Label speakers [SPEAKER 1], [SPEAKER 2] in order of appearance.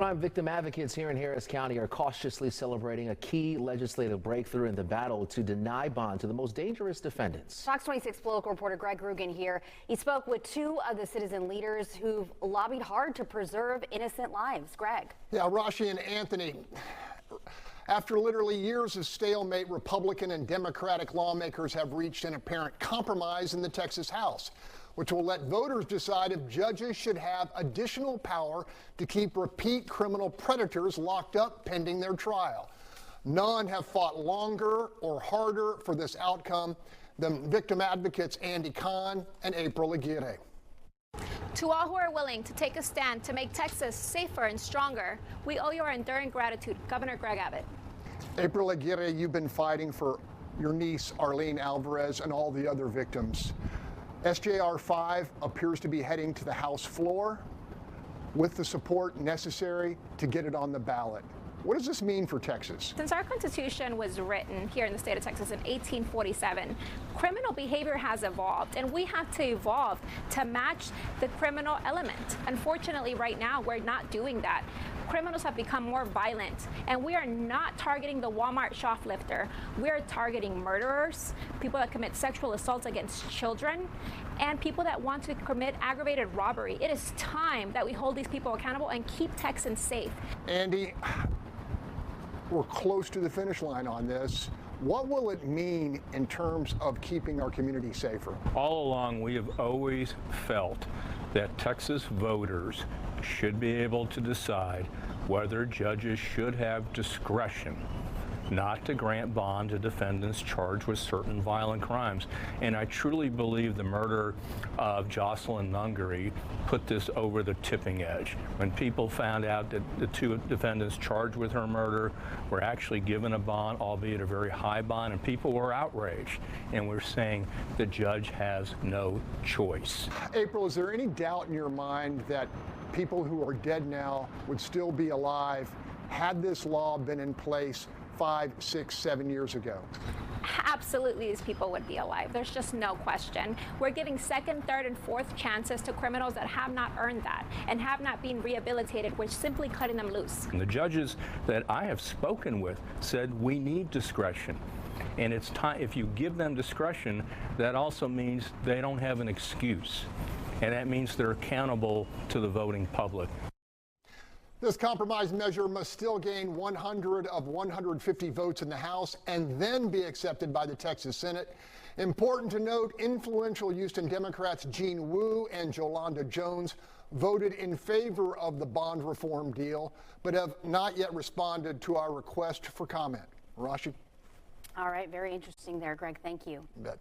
[SPEAKER 1] Crime victim advocates here in Harris County are cautiously celebrating a key legislative breakthrough in the battle to deny bond to the most dangerous defendants.
[SPEAKER 2] Fox 26 political reporter Greg Rugen here. He spoke with two of the citizen leaders who've lobbied hard to preserve innocent lives. Greg.
[SPEAKER 3] Yeah, Rashi and Anthony. After literally years of stalemate, Republican and Democratic lawmakers have reached an apparent compromise in the Texas House, which will let voters decide if judges should have additional power to keep repeat criminal predators locked up pending their trial. None have fought longer or harder for this outcome than victim advocates Andy Kahn and April Aguirre.
[SPEAKER 4] To all who are willing to take a stand to make Texas safer and stronger, we owe you our enduring gratitude. Governor Greg Abbott.
[SPEAKER 3] April Aguirre, you've been fighting for your niece, Arlene Alvarez, and all the other victims. SJR 5 appears to be heading to the House floor with the support necessary to get it on the ballot. What does this mean for Texas?
[SPEAKER 4] Since our Constitution was written here in the state of Texas in 1847, criminal behavior has evolved, and we have to evolve to match the criminal element. Unfortunately, right now, we're not doing that. Criminals have become more violent, and we are not targeting the Walmart shoplifter. We are targeting murderers, people that commit sexual assaults against children, and people that want to commit aggravated robbery. It is time that we hold these people accountable and keep Texans safe.
[SPEAKER 3] Andy, we're close to the finish line on this. What will it mean in terms of keeping our community safer?
[SPEAKER 5] All along, we have always felt that Texas voters should be able to decide whether judges should have discretion not to grant bond to defendants charged with certain violent crimes. And I truly believe the murder of Jocelyn Nungary put this over the tipping edge. When people found out that the two defendants charged with her murder were actually given a bond, albeit a very high bond, and people were outraged. And we're saying the judge has no choice.
[SPEAKER 3] April, is there any doubt in your mind that people who are dead now would still be alive had this law been in place 5, 6, 7 years ago?
[SPEAKER 4] Absolutely, these people would be alive. There's just no question. We're giving second, third, and fourth chances to criminals that have not earned that and have not been rehabilitated. We're simply cutting them loose.
[SPEAKER 5] And the judges that I have spoken with said we need discretion. And it's time, if you give them discretion, that also means they don't have an excuse. And that means they're accountable to the voting public.
[SPEAKER 3] This compromise measure must still gain 100 of 150 votes in the House and then be accepted by the Texas Senate. Important to note, influential Houston Democrats Gene Wu and Jolanda Jones voted in favor of the bond reform deal, but have not yet responded to our request for comment. Rashi?
[SPEAKER 2] All right, very interesting there, Greg. Thank you.
[SPEAKER 3] You bet.